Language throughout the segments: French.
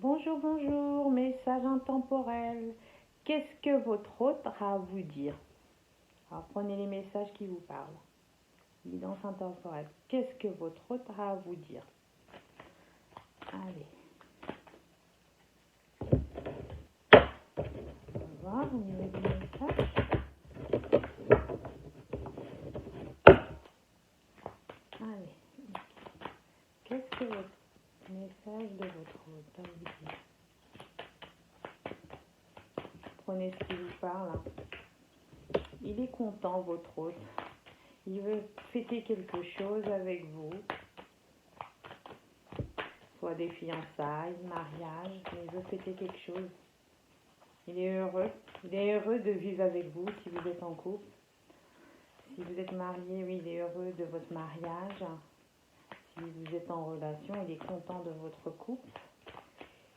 Bonjour, bonjour, message intemporel. Qu'est-ce que votre hôte a à vous dire? Alors prenez les messages qui vous parlent. Guidance intemporelle. Qu'est-ce que votre hôte a à vous dire? Allez. On va voir au niveau du message. Allez. Qu'est-ce que votre message de votre hôte a à vous dire? Prenez ce qui vous parle. Il est content, votre hôte. Il veut fêter quelque chose avec vous. Soit des fiançailles, mariage, mais il veut fêter quelque chose. Il est heureux. Il est heureux de vivre avec vous si vous êtes en couple. Si vous êtes marié, oui, il est heureux de votre mariage. Si vous êtes en relation, il est content de votre couple.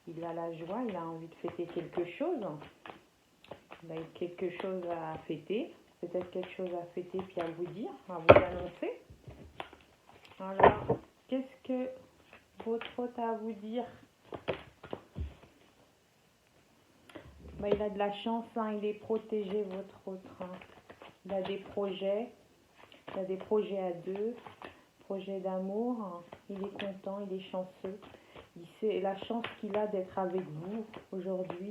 Il a la joie, il a envie de fêter quelque chose. Il a quelque chose à fêter. Peut-être quelque chose à fêter puis à vous dire, à vous annoncer. Alors, qu'est-ce que votre hôte a à vous dire? Il a de la chance, hein, il est protégé, votre hôte. Hein. Il a des projets à deux, projets d'amour. Hein. Il est content, il est chanceux. Il sait la chance qu'il a d'être avec vous aujourd'hui.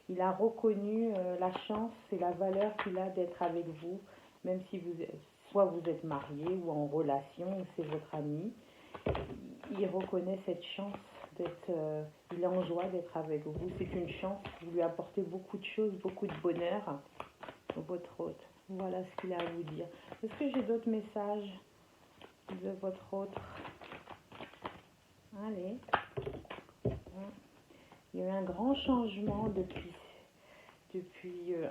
Il a reconnu la chance et la valeur qu'il a d'être avec vous, même si soit vous êtes marié ou en relation, ou c'est votre ami. Il reconnaît cette chance d'être, il est en joie d'être avec vous. C'est une chance, vous lui apportez beaucoup de choses, beaucoup de bonheur, votre hôte. Voilà ce qu'il a à vous dire. Est-ce que j'ai d'autres messages de votre hôte? Allez. Il y a eu un grand changement depuis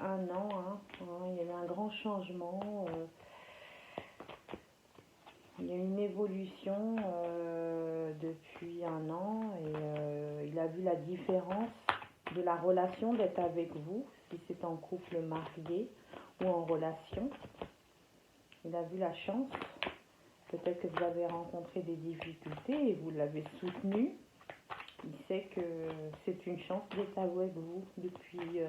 un an. Il y a eu un grand changement. Il y a eu une évolution depuis un an et il a vu la différence de la relation d'être avec vous, si c'est en couple marié ou en relation. Il a vu la chance. Peut-être que vous avez rencontré des difficultés et vous l'avez soutenu. Il sait que c'est une chance d'être avec vous depuis...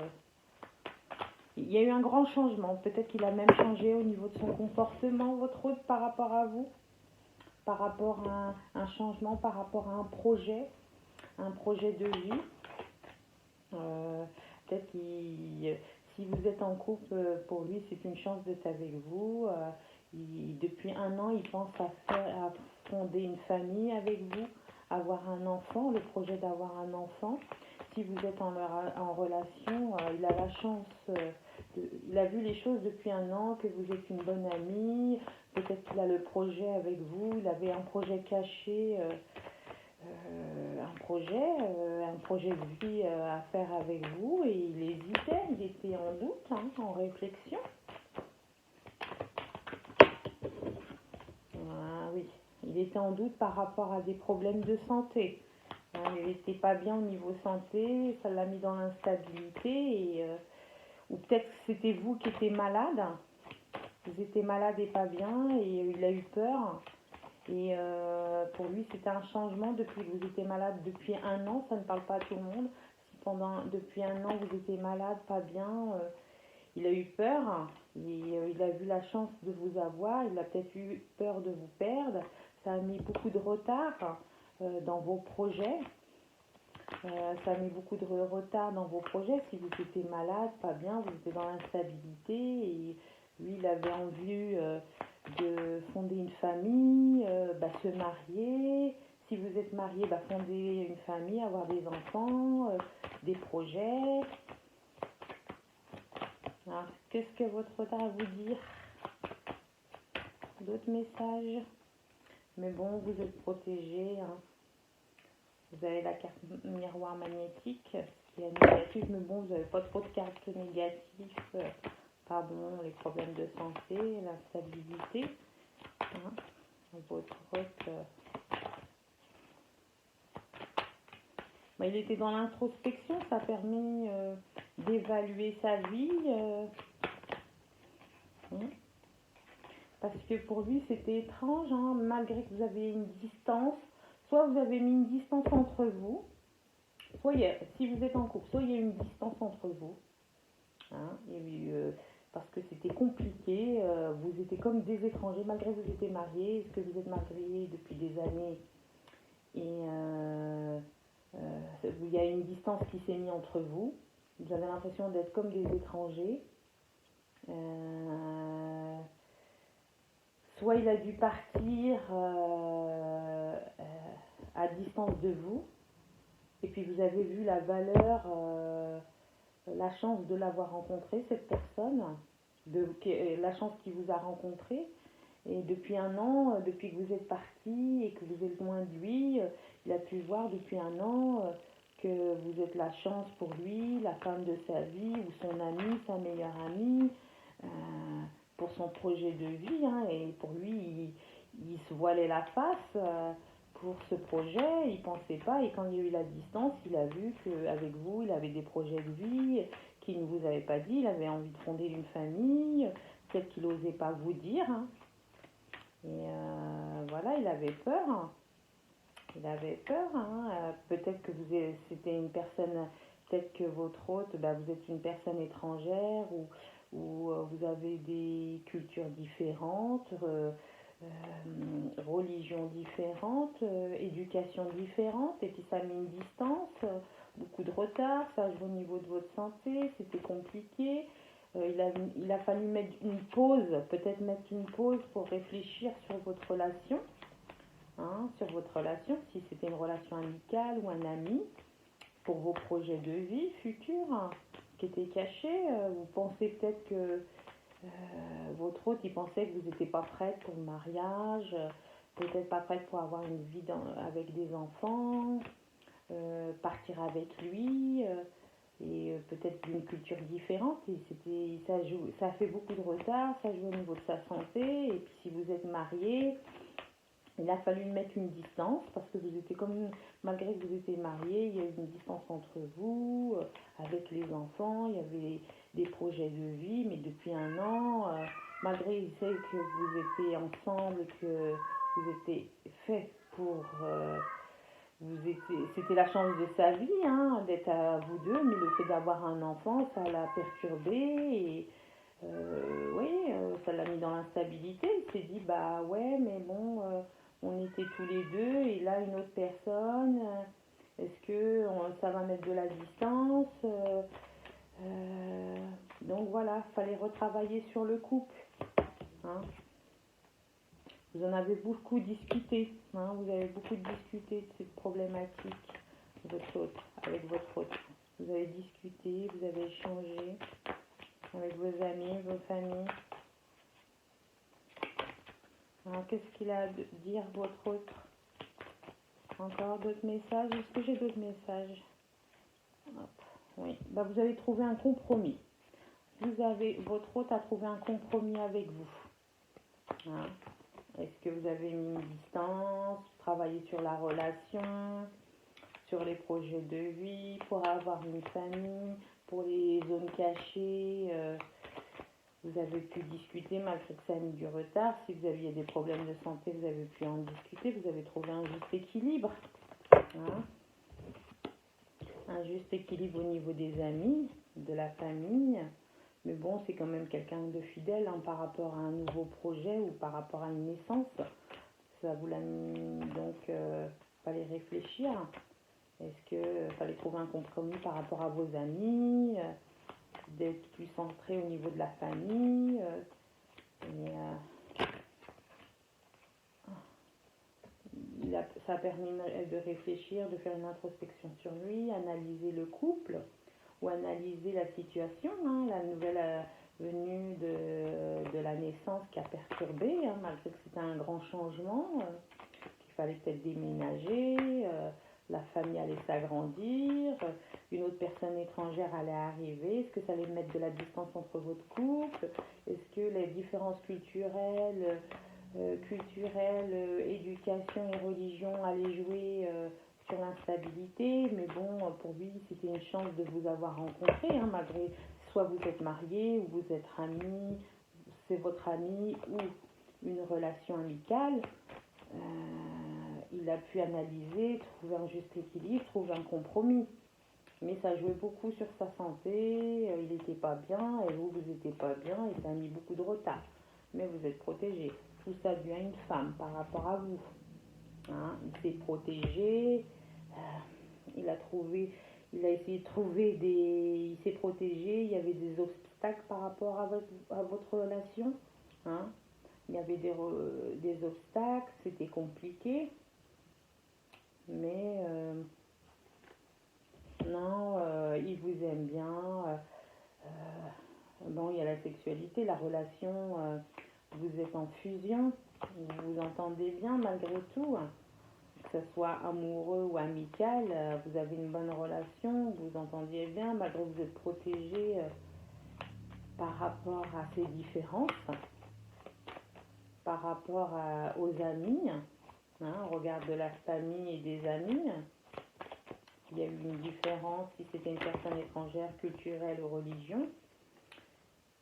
Il y a eu un grand changement. Peut-être qu'il a même changé au niveau de son comportement, votre hôte, par rapport à vous. Par rapport à un changement, par rapport à un projet de vie. Peut-être que si vous êtes en couple, pour lui, c'est une chance d'être avec vous. Depuis un an, il pense à fonder une famille avec vous, avoir un enfant, le projet d'avoir un enfant. Si vous êtes en relation, il a la chance, il a vu les choses depuis un an, que vous êtes une bonne amie, peut-être qu'il a le projet avec vous, il avait un projet caché, un projet de vie à faire avec vous, et il hésitait, il était en doute, en réflexion. Ah oui, il était en doute par rapport à des problèmes de santé. Il n'était pas bien au niveau santé, ça l'a mis dans l'instabilité, ou peut-être que c'était vous qui étiez malade. Vous étiez malade et pas bien, et il a eu peur. Et pour lui, c'était un changement depuis que vous étiez malade depuis un an. Ça ne parle pas à tout le monde. Si depuis un an, vous étiez malade, pas bien, il a eu peur. Il a vu la chance de vous avoir. Il a peut-être eu peur de vous perdre. Ça a mis beaucoup de retard dans vos projets. Ça a mis beaucoup de retard dans vos projets. Si vous étiez malade, pas bien, vous étiez dans l'instabilité. Et lui, il avait envie de fonder une famille, se marier. Si vous êtes marié, fonder une famille, avoir des enfants, des projets. Alors, qu'est-ce que votre retard a à vous dire? D'autres messages? Mais bon, vous êtes protégé. Vous avez la carte miroir magnétique, ce qui est négatif, mais bon, vous n'avez pas trop de cartes négatives. Les problèmes de santé, l'instabilité. Votre hôte, il était dans l'introspection, ça a permis d'évaluer sa vie. Parce que pour lui, c'était étrange, malgré que vous avez une distance. Soit vous avez mis une distance entre vous, si vous êtes en couple, soit il y a une distance entre vous, hein, il y a eu, parce que c'était compliqué, vous étiez comme des étrangers, malgré que vous étiez mariés, est-ce que vous êtes mariés depuis des années, et il y a une distance qui s'est mise entre vous, vous avez l'impression d'être comme des étrangers, soit il a dû partir à distance de vous, et puis vous avez vu la valeur, la chance de l'avoir rencontré, cette personne, la chance qu'il vous a rencontré. Et depuis un an, depuis que vous êtes parti et que vous êtes loin de lui, il a pu voir depuis un an que vous êtes la chance pour lui, la femme de sa vie, ou son ami, sa meilleure amie, pour son projet de vie. Hein, et pour lui, il se voilait la face pour ce projet, il pensait pas. Et quand il y a eu la distance, il a vu qu'avec vous, il avait des projets de vie qu'il ne vous avait pas dit. Il avait envie de fonder une famille, peut-être qu'il n'osait pas vous dire. Hein. Et voilà, il avait peur. Hein. Il avait peur. Hein. Peut-être que c'était une personne, peut-être que votre hôte, vous êtes une personne étrangère ou vous avez des cultures différentes, religions différentes, éducation différente, et puis ça a mis une distance, beaucoup de retard, ça joue au niveau de votre santé, c'était compliqué. Il a fallu mettre une pause, peut-être mettre une pause pour réfléchir sur votre relation, hein, si c'était une relation amicale ou un ami, pour vos projets de vie futurs hein, qui étaient cachés. Vous pensez peut-être que votre hôte, il pensait que vous n'étiez pas prête pour le mariage, peut-être pas prête pour avoir une vie avec des enfants, partir avec lui. Et peut-être d'une culture différente, et ça fait beaucoup de retard, ça joue au niveau de sa santé, et puis si vous êtes marié, il a fallu mettre une distance, parce que vous étiez comme, malgré que vous étiez mariés, il y a eu une distance entre vous, avec les enfants, il y avait des projets de vie, mais depuis un an, malgré il sait que vous étiez ensemble, que vous étiez fait pour... c'était la chance de sa vie hein, d'être à vous deux, mais le fait d'avoir un enfant, ça l'a perturbé et oui, ça l'a mis dans l'instabilité. Il s'est dit bah ouais, mais bon, on était tous les deux et là une autre personne, est-ce que ça va mettre de la distance donc voilà, fallait retravailler sur le couple. Hein. Vous en avez beaucoup discuté, hein, vous avez beaucoup discuté de cette problématique avec votre hôte. Vous avez discuté, vous avez échangé avec vos amis, vos familles. Alors, qu'est-ce qu'il a à dire, votre hôte? Encore d'autres messages? Est-ce que j'ai d'autres messages? Hop. Oui, vous avez trouvé un compromis. Votre hôte a trouvé un compromis avec vous. Hein. Est-ce que vous avez mis une distance, travaillé sur la relation, sur les projets de vie, pour avoir une famille, pour les zones cachées vous avez pu discuter malgré que ça a mis du retard. Si vous aviez des problèmes de santé, vous avez pu en discuter. Vous avez trouvé un juste équilibre. Hein, un juste équilibre au niveau des amis, de la famille. Mais bon, c'est quand même quelqu'un de fidèle hein, par rapport à un nouveau projet ou par rapport à une naissance. Ça vous l'a mis, donc fallait réfléchir. Est-ce que fallait trouver un compromis par rapport à vos amis, d'être plus centré au niveau de la famille ça a permis de réfléchir, de faire une introspection sur lui, analyser le couple ou analyser la situation, hein, la nouvelle venue de la naissance qui a perturbé, hein, malgré que c'était un grand changement, qu'il fallait peut-être déménager, la famille allait s'agrandir, une autre personne étrangère allait arriver, est-ce que ça allait mettre de la distance entre votre couple, est-ce que les différences culturelles, éducation et religion allaient jouer sur l'instabilité, mais bon, pour lui, c'était une chance de vous avoir rencontré, hein, malgré soit vous êtes marié ou vous êtes amis, c'est votre ami ou une relation amicale. Il a pu analyser, trouver un juste équilibre, trouver un compromis. Mais ça jouait beaucoup sur sa santé, il n'était pas bien, et vous n'étiez pas bien, et ça a mis beaucoup de retard. Mais vous êtes protégé. Tout ça dû à une femme par rapport à vous. Hein, il s'est protégé, il a trouvé, il a essayé de trouver il s'est protégé, il y avait des obstacles par rapport à votre relation. Hein, il y avait des obstacles, c'était compliqué, mais non, il vous aime bien. Bon, il y a la sexualité, la relation, vous êtes en fusion, vous vous entendez bien malgré tout, hein. Que ce soit amoureux ou amical, vous avez une bonne relation, vous vous entendiez bien, malgré que vous êtes protégé par rapport à ces différences, par rapport aux amis, hein, on regarde de la famille et des amis. Il y a eu une différence si c'était une personne étrangère, culturelle ou religion.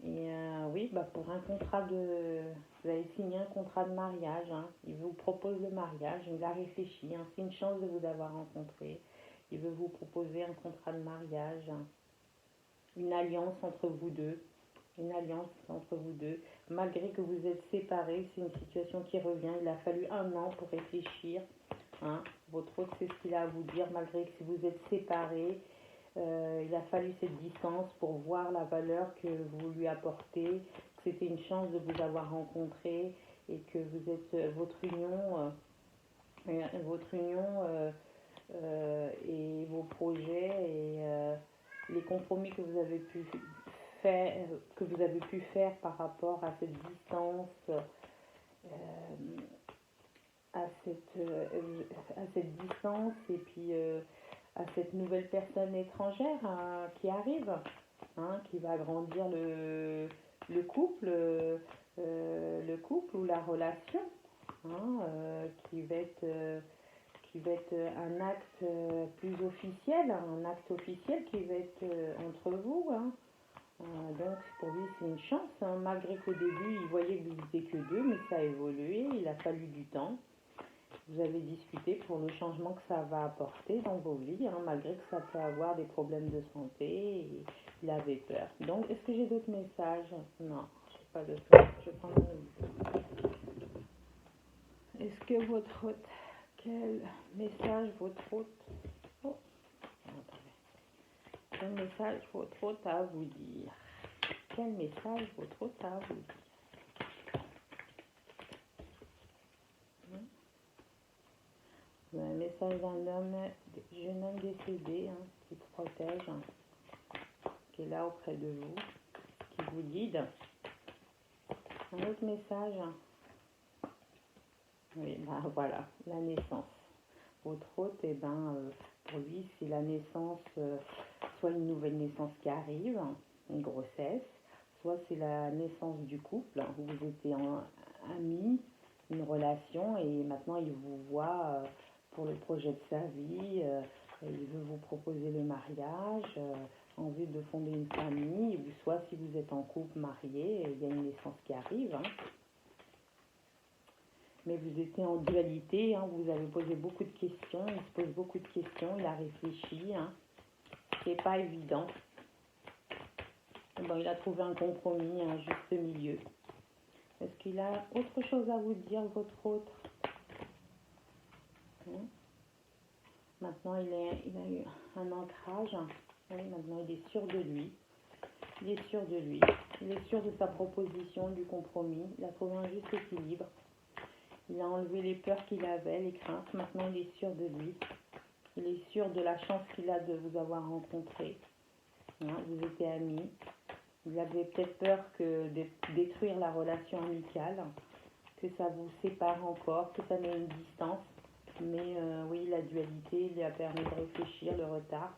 Et oui, pour un contrat vous avez signé un contrat de mariage, hein. Il vous propose le mariage, il a réfléchi, hein. C'est une chance de vous avoir rencontré. Il veut vous proposer un contrat de mariage, hein. Une alliance entre vous deux. Une alliance entre vous deux. Malgré que vous êtes séparés, c'est une situation qui revient. Il a fallu 1 an pour réfléchir, hein. Votre hôte, c'est ce qu'il a à vous dire, malgré que si vous êtes séparés, il a fallu cette distance pour voir la valeur que vous lui apportez, que c'était une chance de vous avoir rencontré et que vous êtes votre union et vos projets et les compromis que vous avez pu faire par rapport à cette distance, à cette distance et puis à cette nouvelle personne étrangère, hein, qui arrive, hein, qui va agrandir le couple, ou la relation, hein, qui va être un acte plus officiel, un acte officiel qui va être entre vous, hein. Donc pour lui c'est une chance, hein, malgré qu'au début il voyait que vous n'étiez que deux, mais ça a évolué, il a fallu du temps. Vous avez discuté pour le changement que ça va apporter dans vos vies, hein, malgré que ça peut avoir des problèmes de santé, et il avait peur. Donc, est-ce que j'ai d'autres messages? Non, je n'ai pas d'autres. Je prends Est-ce que votre hôte, quel message votre hôte, oh, quel message votre hôte a à vous dire? Quel message votre hôte a à vous dire? Un message d'un jeune homme décédé, hein, qui protège, hein, qui est là auprès de vous, qui vous guide. Un autre message. Oui, voilà, la naissance. Votre hôte, pour lui, c'est la naissance, soit une nouvelle naissance qui arrive, une grossesse, soit c'est la naissance du couple, où vous étiez amis, une relation, et maintenant il vous voit pour le projet de sa vie, il veut vous proposer le mariage, en vue de fonder une famille, ou soit si vous êtes en couple marié, il y a une naissance qui arrive, hein. Mais vous étiez en dualité, hein, vous avez posé beaucoup de questions, il se pose beaucoup de questions, il a réfléchi, hein. C'est pas évident. Bon, il a trouvé un compromis, un juste milieu. Est-ce qu'il a autre chose à vous dire, votre autre? Maintenant, il a eu un ancrage. Oui, maintenant, il est sûr de lui. Il est sûr de lui. Il est sûr de sa proposition, du compromis. Il a trouvé un juste équilibre. Il a enlevé les peurs qu'il avait, les craintes. Maintenant, il est sûr de lui. Il est sûr de la chance qu'il a de vous avoir rencontré. Hein, vous étiez amis. Il avait peut-être peur de détruire la relation amicale, que ça vous sépare encore, que ça met une distance. Mais oui, la dualité lui a permis de réfléchir, le retard.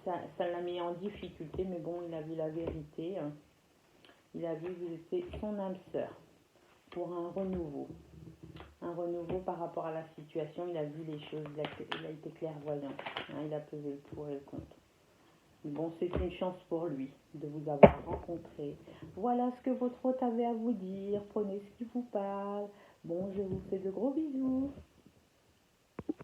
Ça l'a mis en difficulté, mais bon, il a vu la vérité. Hein. Il a vu que vous étiez son âme sœur pour un renouveau. Un renouveau par rapport à la situation. Il a vu les choses, il a été clairvoyant. Hein, il a pesé le pour et le contre. Bon, c'est une chance pour lui de vous avoir rencontré. Voilà ce que votre hôte avait à vous dire. Prenez ce qui vous parle. Bon, je vous fais de gros bisous.